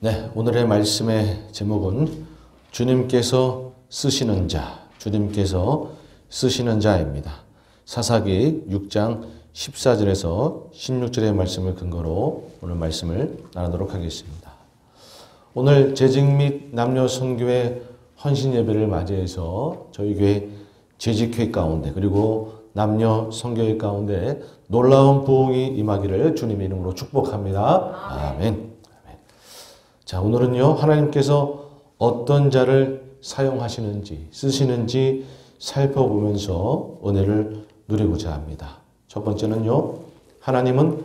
네, 오늘의 말씀의 제목은 주님께서 쓰시는 자, 주님께서 쓰시는 자입니다. 사사기 6장 14절에서 16절의 말씀을 근거로 오늘 말씀을 나누도록 하겠습니다. 오늘 재직 및 남녀 선교회 헌신 예배를 맞이해서 저희 교회 재직회 가운데 그리고 남녀 선교회 가운데 놀라운 부흥이 임하기를 주님의 이름으로 축복합니다. 아멘. 자, 오늘은요, 하나님께서 어떤 자를 사용하시는지, 쓰시는지 살펴보면서 은혜를 누리고자 합니다. 첫 번째는요, 하나님은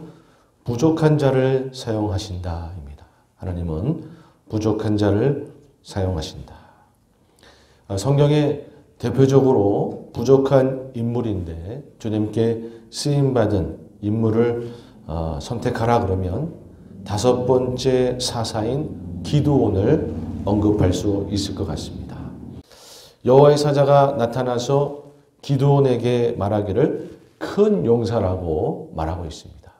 부족한 자를 사용하신다입니다. 하나님은 부족한 자를 사용하신다. 성경에 대표적으로 부족한 인물인데 주님께 쓰임받은 인물을 선택하라 그러면 다섯 번째 사사인 기드온을 언급할 수 있을 것 같습니다. 여호와의 사자가 나타나서 기드온에게 말하기를 큰 용사라고 말하고 있습니다.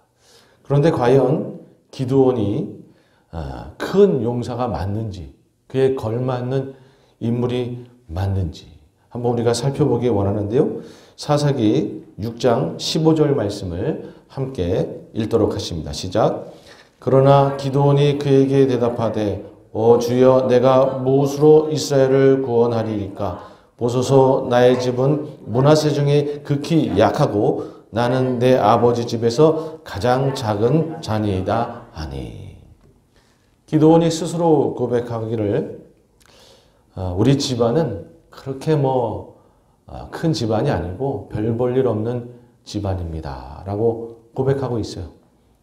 그런데 과연 기드온이 큰 용사가 맞는지, 그에 걸맞는 인물이 맞는지 한번 우리가 살펴보기 원하는데요. 사사기 6장 15절 말씀을 함께 읽도록 하십니다. 시작. 그러나 기드온이 그에게 대답하되 주여 내가 무엇으로 이스라엘을 구원하리이까 보소서 나의 집은 므낫세 중에 극히 약하고 나는 내 아버지 집에서 가장 작은 자니이다 하니. 기드온이 스스로 고백하기를 우리 집안은 그렇게 큰 집안이 아니고 별 볼 일 없는 집안입니다 라고 고백하고 있어요.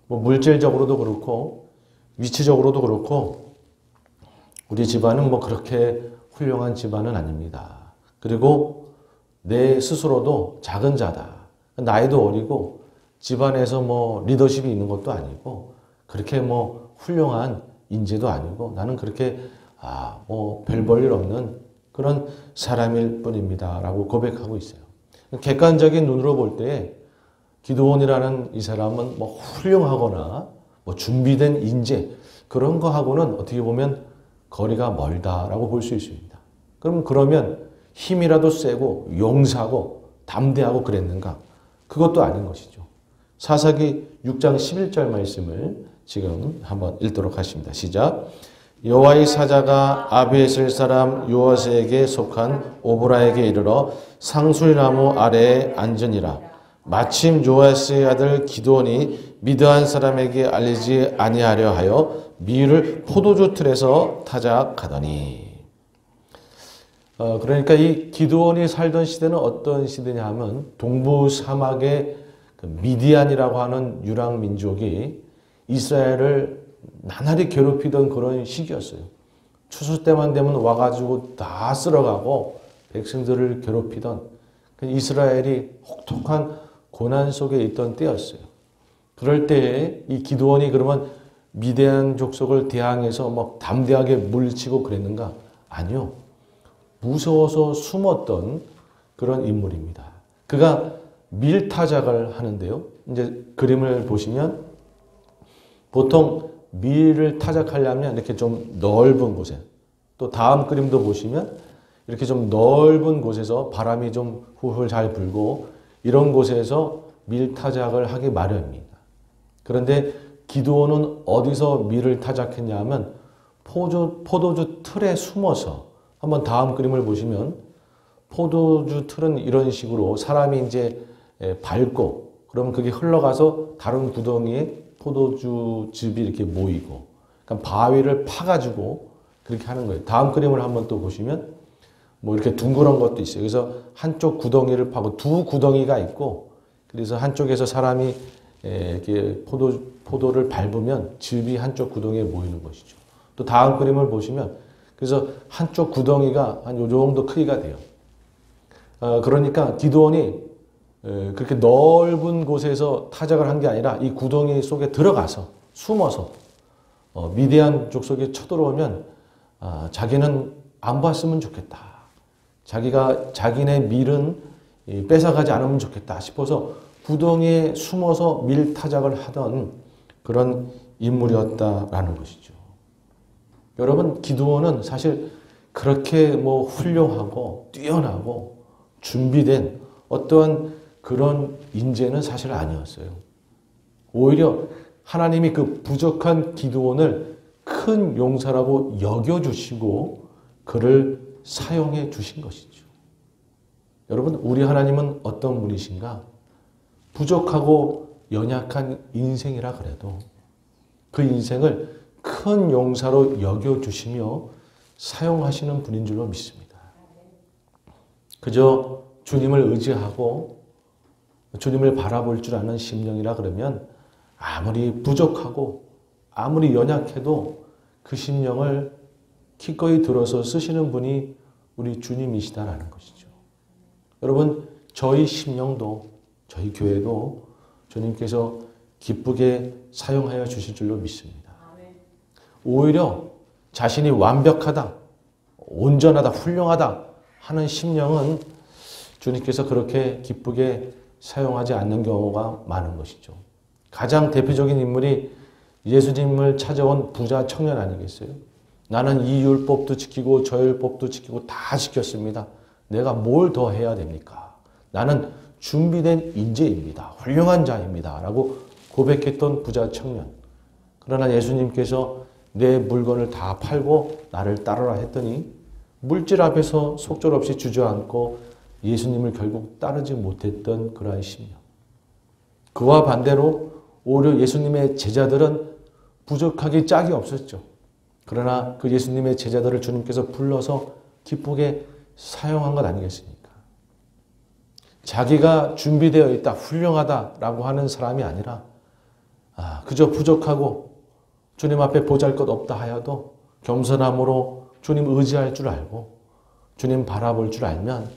물질적으로도 그렇고 위치적으로도 그렇고 우리 집안은 그렇게 훌륭한 집안은 아닙니다. 그리고 내 스스로도 작은 자다. 나이도 어리고 집안에서 리더십이 있는 것도 아니고 그렇게 훌륭한 인재도 아니고 나는 그렇게 별 볼 일 없는 그런 사람일 뿐입니다 라고 고백하고 있어요. 객관적인 눈으로 볼 때 기드온이라는 이 사람은 훌륭하거나 준비된 인재 그런 거하고는 어떻게 보면 거리가 멀다라고 볼 수 있습니다. 그러면 힘이라도 세고 용사고 담대하고 그랬는가? 그것도 아닌 것이죠. 사사기 6장 11절 말씀을 지금 한번 읽도록 하십니다. 시작. 여호와의 사자가 아비에셀 사람 요아스에게 속한 오브라에게 이르러 상술나무 아래에 앉으니라. 마침 요아스의 아들 기드온이 미드안 사람에게 알리지 아니하려 하여 미를 포도주 틀에서 타작하더니. 그러니까 이 기드온이 살던 시대는 어떤 시대냐 하면 동부 사막의 미디안이라고 하는 유랑 민족이 이스라엘을 나날이 괴롭히던 그런 시기였어요. 추수 때만 되면 와가지고 다 쓸어가고 백성들을 괴롭히던 이스라엘이 혹독한 고난 속에 있던 때였어요. 그럴 때에 이 기드온이 그러면 미디안 족속을 대항해서 담대하게 물리치고 그랬는가? 아니요. 무서워서 숨었던 그런 인물입니다. 그가 밀타작을 하는데요. 이제 그림을 보시면 보통 밀을 타작하려면 이렇게 좀 넓은 곳에, 또 다음 그림도 보시면 이렇게 좀 넓은 곳에서 바람이 좀 훌훌 잘 불고 이런 곳에서 밀타작을 하기 마련입니다. 그런데 기드온은 어디서 밀을 타작했냐 하면 포도주 틀에 숨어서, 한번 다음 그림을 보시면 포도주 틀은 이런 식으로 사람이 이제 밟고 그러면 그게 흘러가서 다른 구덩이에 포도주즙이 이렇게 모이고, 그러니까 바위를 파가지고 그렇게 하는 거예요. 다음 그림을 한번 또 보시면 이렇게 둥그런 것도 있어요. 그래서 한쪽 구덩이를 파고 두 구덩이가 있고, 그래서 한쪽에서 사람이 이렇게 포도를 밟으면 즙이 한쪽 구덩이에 모이는 것이죠. 또 다음 그림을 보시면 그래서 한쪽 구덩이가 한 요 정도 크기가 돼요. 그러니까 기드온이 그렇게 넓은 곳에서 타작을 한 게 아니라 이 구덩이 속에 들어가서 숨어서 미디안 족속에 쳐들어오면 자기는 안 봤으면 좋겠다. 자기네 밀은 뺏어가지 않으면 좋겠다 싶어서 구덩이에 숨어서 밀타작을 하던 그런 인물이었다라는 것이죠. 여러분, 기드온은 사실 그렇게 뭐 훌륭하고 뛰어나고 준비된 어떠한 그런 인재는 사실 아니었어요. 오히려 하나님이 그 부족한 기드온을 큰 용사라고 여겨주시고 그를 사용해 주신 것이죠. 여러분, 우리 하나님은 어떤 분이신가? 부족하고 연약한 인생이라 그래도 그 인생을 큰 용사로 여겨주시며 사용하시는 분인 줄로 믿습니다. 그저 주님을 의지하고 주님을 바라볼 줄 아는 심령이라 그러면 아무리 부족하고 아무리 연약해도 그 심령을 기꺼이 들어서 쓰시는 분이 우리 주님이시다라는 것이죠. 여러분, 저희 심령도 저희 교회도 주님께서 기쁘게 사용하여 주실 줄로 믿습니다. 오히려 자신이 완벽하다, 온전하다, 훌륭하다 하는 심령은 주님께서 그렇게 기쁘게 사용하지 않는 경우가 많은 것이죠. 가장 대표적인 인물이 예수님을 찾아온 부자 청년 아니겠어요? 나는 이 율법도 지키고 저 율법도 지키고 다 지켰습니다. 내가 뭘 더 해야 됩니까? 나는 준비된 인재입니다. 훌륭한 자입니다. 라고 고백했던 부자 청년. 그러나 예수님께서 내 물건을 다 팔고 나를 따르라 했더니 물질 앞에서 속절없이 주저앉고 예수님을 결국 따르지 못했던 그러한 심령. 그와 반대로 오히려 예수님의 제자들은 부족하기 짝이 없었죠. 그러나 그 예수님의 제자들을 주님께서 불러서 기쁘게 사용한 것 아니겠습니까? 자기가 준비되어 있다, 훌륭하다라고 하는 사람이 아니라 그저 부족하고 주님 앞에 보잘것없다 하여도 겸손함으로 주님 의지할 줄 알고 주님 바라볼 줄 알면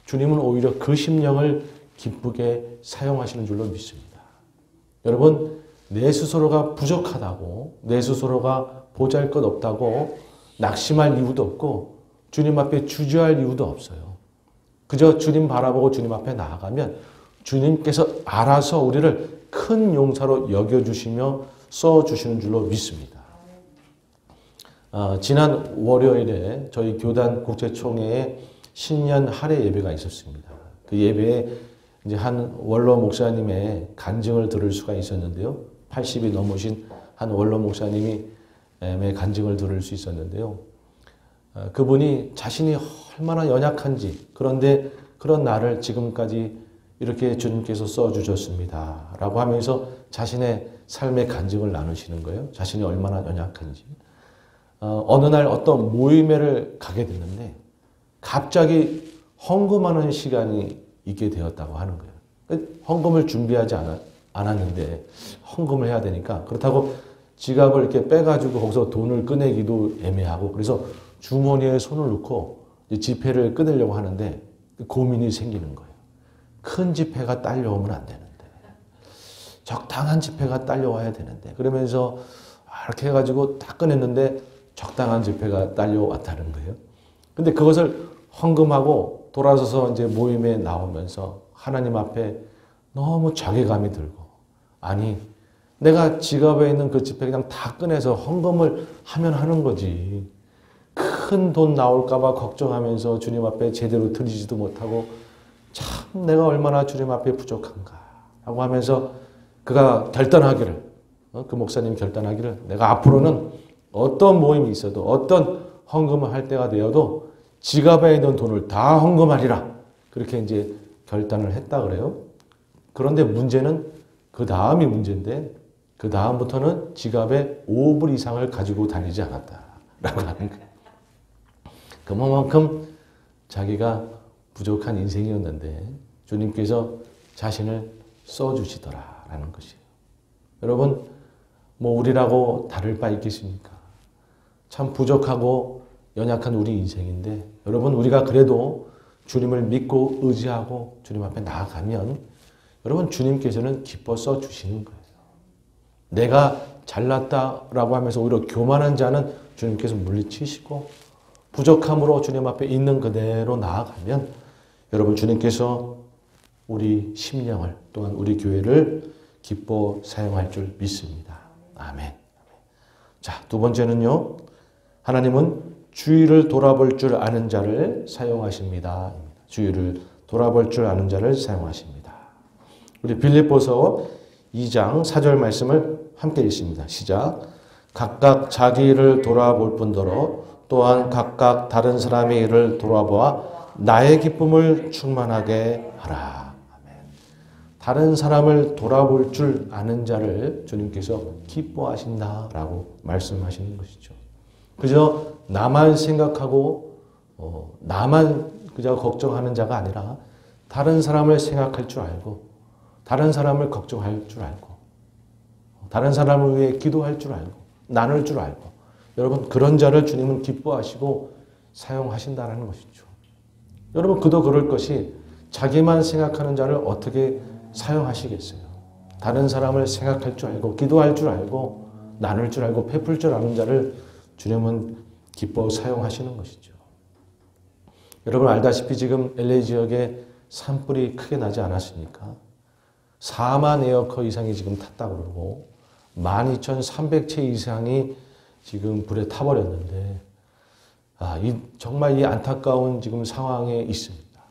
주님은 오히려 그 심령을 기쁘게 사용하시는 줄로 믿습니다. 여러분, 내 스스로가 부족하다고 내 스스로가 보잘것없다고 낙심할 이유도 없고 주님 앞에 주저할 이유도 없어요. 그저 주님 바라보고 주님 앞에 나아가면 주님께서 알아서 우리를 큰 용사로 여겨주시며 써주시는 줄로 믿습니다. 지난 월요일에 저희 교단 국제총회에 신년 할애 예배가 있었습니다. 그 예배에 이제 한 원로 목사님의 간증을 들을 수가 있었는데요. 80이 넘으신 한 원로 목사님이 간증을 들을 수 있었는데요. 그분이 자신이 얼마나 연약한지, 그런데 그런 나를 지금까지 이렇게 주님께서 써주셨습니다. 라고 하면서 자신의 삶의 간증을 나누시는 거예요. 자신이 얼마나 연약한지. 어느 날 어떤 모임회를 가게 됐는데 갑자기 헌금하는 시간이 있게 되었다고 하는 거예요. 헌금을 준비하지 않았는데 헌금을 해야 되니까, 그렇다고 지갑을 이렇게 빼가지고 거기서 돈을 꺼내기도 애매하고, 그래서 주머니에 손을 넣고 지폐를 꺼내려고 하는데 고민이 생기는 거예요. 큰 지폐가 딸려오면 안 되는데, 적당한 지폐가 딸려와야 되는데, 그러면서 이렇게 해가지고 딱 꺼냈는데 적당한 지폐가 딸려왔다는 거예요. 근데 그것을 헌금하고 돌아서서 이제 모임에 나오면서 하나님 앞에 너무 자괴감이 들고, 아니, 내가 지갑에 있는 그 지폐 그냥 다 꺼내서 헌금을 하면 하는 거지. 큰 돈 나올까봐 걱정하면서 주님 앞에 제대로 드리지도 못하고 참 내가 얼마나 주님 앞에 부족한가 라고 하면서 그가 결단하기를, 그 목사님 결단하기를, 내가 앞으로는 어떤 모임이 있어도 어떤 헌금을 할 때가 되어도 지갑에 있는 돈을 다 헌금하리라, 그렇게 이제 결단을 했다 그래요. 그런데 문제는 그 다음이 문제인데, 그 다음부터는 지갑에 5불 이상을 가지고 다니지 않았다라고 하는 거예요. 그만큼 자기가 부족한 인생이었는데 주님께서 자신을 써주시더라라는 것이에요. 여러분, 뭐 우리라고 다를 바 있겠습니까? 참 부족하고 연약한 우리 인생인데, 여러분, 우리가 그래도 주님을 믿고 의지하고 주님 앞에 나아가면 여러분, 주님께서는 기뻐 써주시는 거예요. 내가 잘났다라고 하면서 오히려 교만한 자는 주님께서 물리치시고, 부족함으로 주님 앞에 있는 그대로 나아가면 여러분, 주님께서 우리 심령을, 또한 우리 교회를 기뻐 사용할 줄 믿습니다. 아멘. 자, 두 번째는요, 하나님은 주위를 돌아볼 줄 아는 자를 사용하십니다. 주위를 돌아볼 줄 아는 자를 사용하십니다. 우리 빌립보서 2장 4절 말씀을 함께 읽습니다. 시작. 각각 자기 일을 돌아볼 뿐더러 또한 각각 다른 사람의 일을 돌아보아 나의 기쁨을 충만하게 하라. 아멘. 다른 사람을 돌아볼 줄 아는 자를 주님께서 기뻐하신다라고 말씀하시는 것이죠. 그저 나만 생각하고 나만 그저 걱정하는 자가 아니라 다른 사람을 생각할 줄 알고 다른 사람을 걱정할 줄 알고 다른 사람을 위해 기도할 줄 알고 나눌 줄 알고 여러분 그런 자를 주님은 기뻐하시고 사용하신다는 것이죠. 여러분 그도 그럴 것이 자기만 생각하는 자를 어떻게 사용하시겠어요? 다른 사람을 생각할 줄 알고 기도할 줄 알고 나눌 줄 알고 베풀 줄 아는 자를 주님은 기뻐 사용하시는 것이죠. 여러분 알다시피 지금 LA 지역에 산불이 크게 나지 않았습니까? 4만 에어커 이상이 지금 탔다고 그러고 12,300채 이상이 지금 불에 타버렸는데 정말 이 안타까운 지금 상황에 있습니다.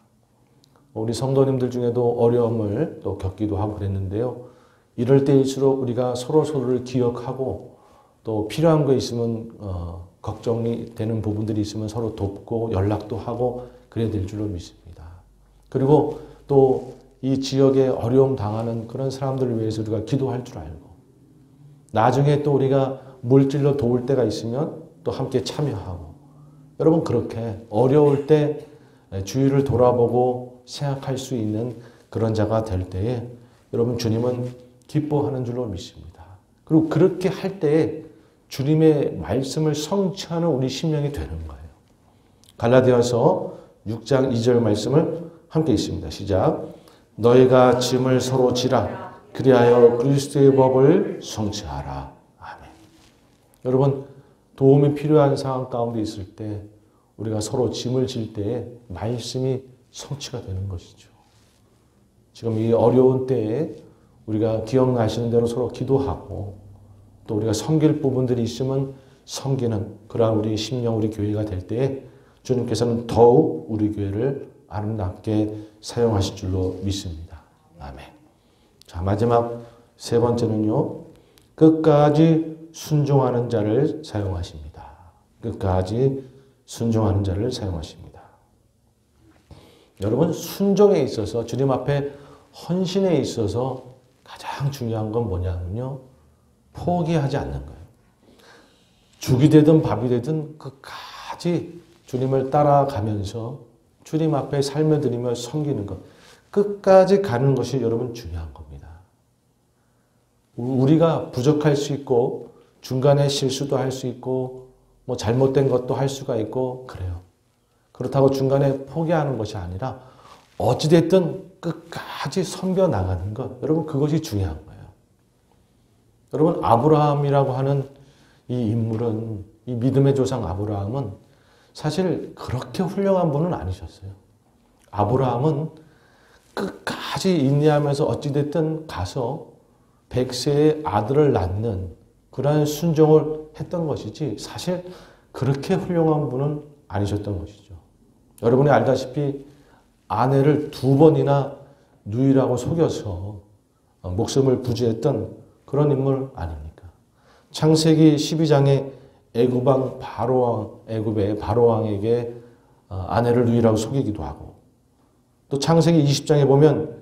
우리 성도님들 중에도 어려움을 또 겪기도 하고 그랬는데요. 이럴 때일수록 우리가 서로를 기억하고 또 필요한 거 있으면 걱정이 되는 부분들이 있으면 서로 돕고 연락도 하고 그래야 될 줄로 믿습니다. 그리고 또 이 지역에 어려움 당하는 그런 사람들을 위해서 우리가 기도할 줄 알고 나중에 또 우리가 물질로 도울 때가 있으면 또 함께 참여하고 여러분 그렇게 어려울 때 주위를 돌아보고 생각할 수 있는 그런 자가 될 때에 여러분 주님은 기뻐하는 줄로 믿습니다. 그리고 그렇게 할 때에 주님의 말씀을 성취하는 우리 심령이 되는 거예요. 갈라디아서 6장 2절 말씀을 함께 읽습니다. 시작. 너희가 짐을 서로 지라 그리하여 그리스도의 법을 성취하라. 아멘. 여러분 도움이 필요한 상황 가운데 있을 때 우리가 서로 짐을 질 때에 말씀이 성취가 되는 것이죠. 지금 이 어려운 때에 우리가 기억나시는 대로 서로 기도하고 또 우리가 섬길 부분들이 있으면 섬기는 그러한 우리 심령 우리 교회가 될 때에 주님께서는 더욱 우리 교회를 아름답게 사용하실 줄로 믿습니다. 아멘. 자, 마지막 세 번째는요. 끝까지 순종하는 자를 사용하십니다. 끝까지 순종하는 자를 사용하십니다. 여러분 순종에 있어서 주님 앞에 헌신에 있어서 가장 중요한 건 뭐냐면요. 포기하지 않는 거예요. 죽이 되든 밥이 되든 끝까지 주님을 따라가면서 주님 앞에 삶을 드리며 섬기는 것. 끝까지 가는 것이 여러분 중요한 겁니다. 우리가 부족할 수 있고 중간에 실수도 할 수 있고 뭐 잘못된 것도 할 수가 있고 그래요. 그렇다고 중간에 포기하는 것이 아니라 어찌됐든 끝까지 섬겨 나가는 것. 여러분 그것이 중요한 거예요. 여러분 아브라함이라고 하는 이 인물은 이 믿음의 조상 아브라함은 사실 그렇게 훌륭한 분은 아니셨어요. 아브라함은 끝까지 인내하면서 어찌됐든 가서 100세의 아들을 낳는 그러한 순종을 했던 것이지 사실 그렇게 훌륭한 분은 아니셨던 것이죠. 여러분이 알다시피 아내를 2번이나 누이라고 속여서 목숨을 부지했던 그런 인물 아닙니까? 창세기 12장에 애굽왕 바로왕, 애굽의 바로왕에게 아내를 누이라고 속이기도 하고 또 창세기 20장에 보면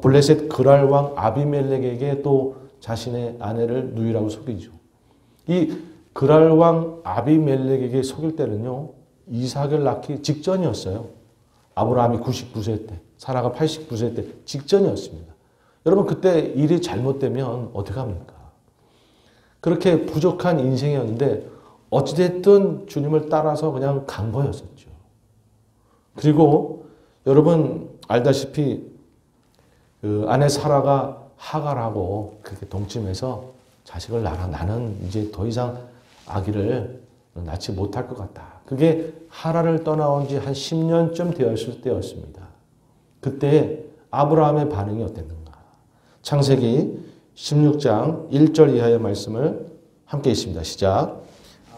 블레셋 그랄왕 아비멜렉에게 또 자신의 아내를 누이라고 속이죠. 이 그랄왕 아비멜렉에게 속일 때는요. 이삭을 낳기 직전이었어요. 아브라함이 99세 때, 사라가 89세 때 직전이었습니다. 여러분 그때 일이 잘못되면 어떻게 합니까? 그렇게 부족한 인생이었는데 어찌됐든 주님을 따라서 그냥 간 거였었죠. 그리고 여러분 알다시피 그 아내 사라가 하갈하고 그렇게 동침해서 자식을 낳아 나는 이제 더 이상 아기를 낳지 못할 것 같다. 그게 하란을 떠나온 지 한 10년쯤 되었을 때였습니다. 그때 아브라함의 반응이 어땠는가? 창세기 16장 1절 이하의 말씀을 함께 읽습니다. 시작.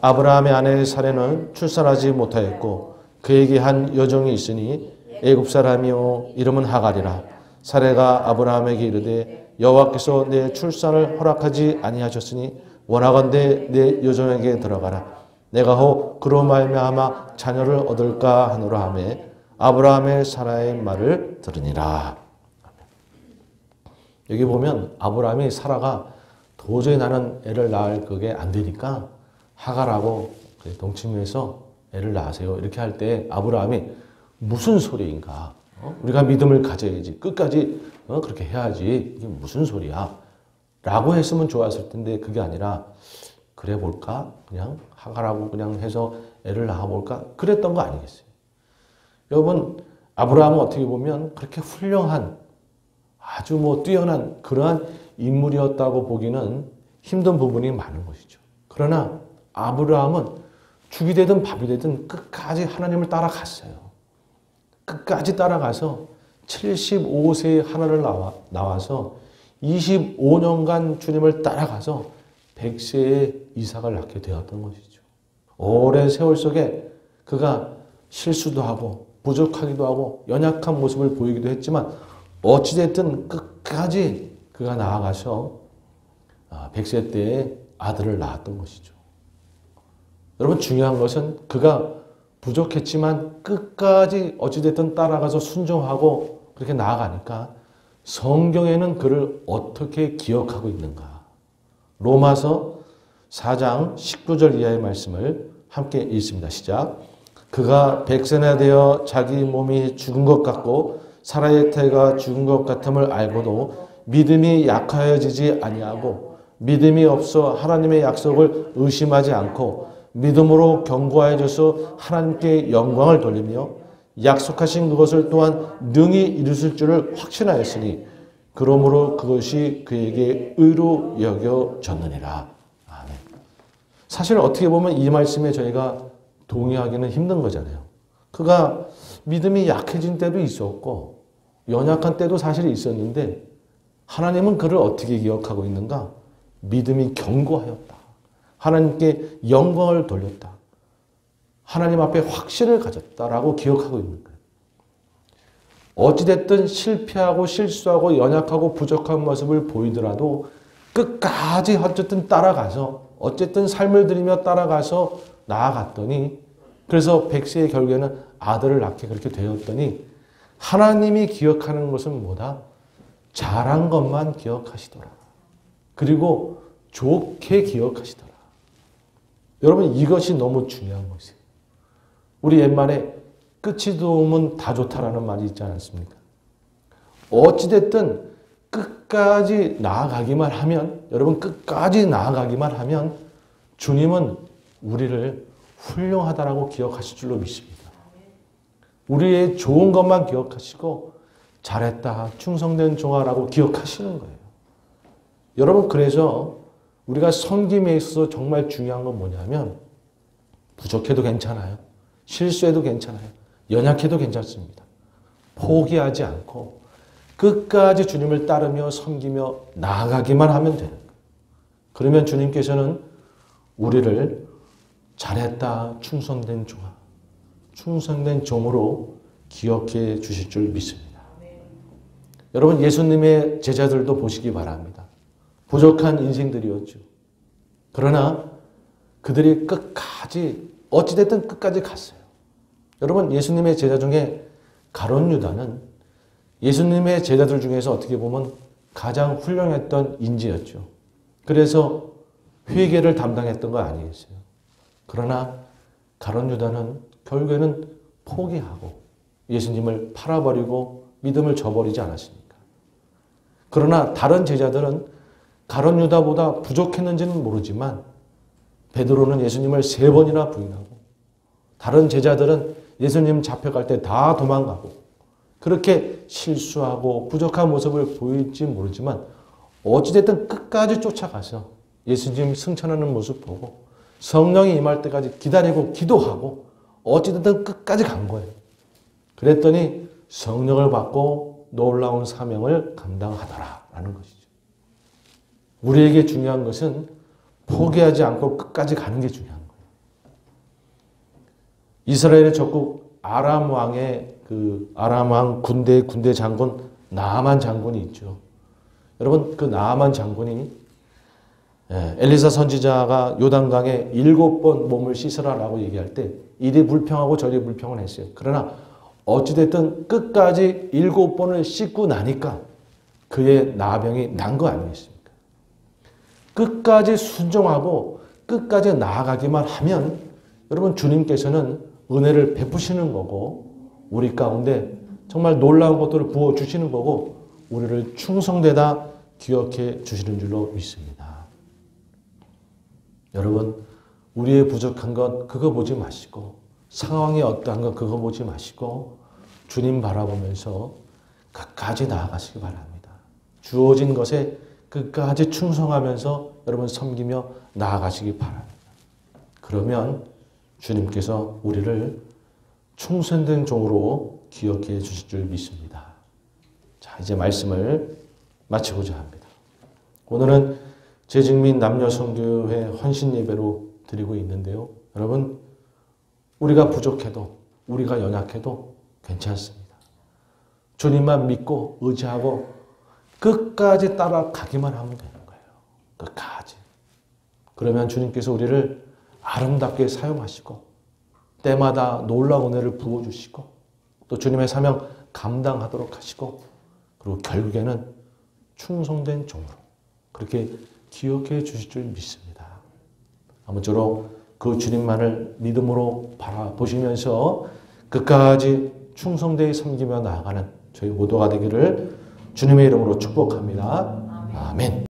아브라함의 아내 사레는 출산하지 못하였고 그에게 한 여종이 있으니 애굽 사람이요 이름은 하갈이라. 사레가 아브라함에게 이르되 여호와께서 내 출산을 허락하지 아니하셨으니 원하건대 내 여종에게 들어가라. 내가 혹 그로 말미암아 자녀를 얻을까 하노라 하며 아브라함의 사라의 말을 들으니라. 여기 보면 아브라함이 사라가 도저히 나는 애를 낳을 그게 안 되니까 하갈하고 동침해서 애를 낳으세요. 이렇게 할 때 아브라함이 무슨 소리인가? 우리가 믿음을 가져야지. 끝까지 그렇게 해야지. 이게 무슨 소리야? 라고 했으면 좋았을 텐데 그게 아니라 그래 볼까? 그냥 하갈하고 그냥 해서 애를 낳아볼까? 그랬던 거 아니겠어요? 여러분 아브라함은 어떻게 보면 그렇게 훌륭한 아주 뛰어난 그러한 인물이었다고 보기는 힘든 부분이 많은 것이죠. 그러나 아브라함은 죽이 되든 밥이 되든 끝까지 하나님을 따라갔어요. 끝까지 따라가서 75세에 하늘을 나와서 25년간 주님을 따라가서 100세에 이삭을 낳게 되었던 것이죠. 오랜 세월 속에 그가 실수도 하고 부족하기도 하고 연약한 모습을 보이기도 했지만 어찌됐든 끝까지 그가 나아가서 100세 때에 아들을 낳았던 것이죠. 여러분 중요한 것은 그가 부족했지만 끝까지 어찌됐든 따라가서 순종하고 그렇게 나아가니까 성경에는 그를 어떻게 기억하고 있는가. 로마서 4장 19절 이하의 말씀을 함께 읽습니다. 시작. 그가 100세나 되어 자기 몸이 죽은 것 같고 사라의 태가 죽은 것 같음을 알고도 믿음이 약하여지지 아니하고 믿음이 없어 하나님의 약속을 의심하지 않고 믿음으로 견고하여져서 하나님께 영광을 돌리며 약속하신 그것을 또한 능히 이루실 줄을 확신하였으니 그러므로 그것이 그에게 의로 여겨졌느니라. 아멘. 사실 어떻게 보면 이 말씀에 저희가 동의하기는 힘든 거잖아요. 그가 믿음이 약해진 때도 있었고 연약한 때도 사실 있었는데 하나님은 그를 어떻게 기억하고 있는가? 믿음이 견고하였다. 하나님께 영광을 돌렸다. 하나님 앞에 확신을 가졌다라고 기억하고 있는 거예요. 어찌됐든 실패하고 실수하고 연약하고 부족한 모습을 보이더라도 끝까지 어쨌든 따라가서 어쨌든 삶을 들이며 따라가서 나아갔더니 그래서 100세의 결국에는 아들을 낳게 그렇게 되었더니 하나님이 기억하는 것은 뭐다? 잘한 것만 기억하시더라. 그리고 좋게 기억하시더라. 여러분 이것이 너무 중요한 것이에요. 우리 옛말에 끝이 좋으면 다 좋다라는 말이 있지 않습니까? 어찌됐든 끝까지 나아가기만 하면 여러분 끝까지 나아가기만 하면 주님은 우리를 훌륭하다라고 기억하실 줄로 믿습니다. 우리의 좋은 것만 기억하시고 잘했다, 충성된 종아라고 기억하시는 거예요. 여러분 그래서 우리가 섬김에 있어서 정말 중요한 건 뭐냐면 부족해도 괜찮아요. 실수해도 괜찮아요. 연약해도 괜찮습니다. 포기하지 않고 끝까지 주님을 따르며 섬기며 나아가기만 하면 되는 거예요. 그러면 주님께서는 우리를 잘했다, 충성된 종아, 충성된 종으로 기억해 주실 줄 믿습니다. 여러분 예수님의 제자들도 보시기 바랍니다. 부족한 인생들이었죠. 그러나 그들이 끝까지 어찌됐든 끝까지 갔어요. 여러분 예수님의 제자 중에 가룟 유다는 예수님의 제자들 중에서 어떻게 보면 가장 훌륭했던 인재였죠. 그래서 회계를 담당했던 거 아니겠어요. 그러나 가룟 유다는 결국에는 포기하고 예수님을 팔아버리고 믿음을 저버리지 않았습니까? 그러나 다른 제자들은 가룟 유다보다 부족했는지는 모르지만 베드로는 예수님을 3번이나 부인하고 다른 제자들은 예수님 잡혀갈 때 다 도망가고 그렇게 실수하고 부족한 모습을 보일지 모르지만 어찌됐든 끝까지 쫓아가서 예수님 승천하는 모습 보고 성령이 임할 때까지 기다리고 기도하고 어찌됐든 끝까지 간 거예요. 그랬더니 성령을 받고 놀라운 사명을 감당하더라라는 것이죠. 우리에게 중요한 것은 포기하지 않고 끝까지 가는 게 중요한 거예요. 이스라엘의 적국 아람 왕의 아람 왕 군대 장군 나아만 장군이 있죠. 여러분 그 나아만 장군이 엘리사 선지자가 요단강에 7번 몸을 씻으라라고 얘기할 때 이리 불평하고 저리 불평을 했어요. 그러나 어찌됐든 끝까지 7번을 씻고 나니까 그의 나병이 난 거 아니겠습니까? 끝까지 순종하고 끝까지 나아가기만 하면 여러분 주님께서는 은혜를 베푸시는 거고 우리 가운데 정말 놀라운 것들을 부어주시는 거고 우리를 충성되다 기억해 주시는 줄로 믿습니다. 여러분 우리의 부족한 것 그거 보지 마시고 상황이 어떠한 것 그거 보지 마시고 주님 바라보면서 끝까지 나아가시기 바랍니다. 주어진 것에 끝까지 충성하면서 여러분 섬기며 나아가시기 바랍니다. 그러면 주님께서 우리를 충성된 종으로 기억해 주실 줄 믿습니다. 자, 이제 말씀을 마치고자 합니다. 오늘은 재직민 남녀성교회 헌신 예배로 드리고 있는데요. 여러분, 우리가 부족해도, 우리가 연약해도 괜찮습니다. 주님만 믿고 의지하고 끝까지 따라가기만 하면 되는 거예요. 끝까지. 그러면 주님께서 우리를 아름답게 사용하시고 때마다 놀라운 은혜를 부어주시고 또 주님의 사명 감당하도록 하시고 그리고 결국에는 충성된 종으로 그렇게 기억해 주실 줄 믿습니다. 아무쪼록 그 주님만을 믿음으로 바라보시면서 끝까지 충성되이 섬기며 나아가는 저희 모두가 되기를 주님의 이름으로 축복합니다. 아멘.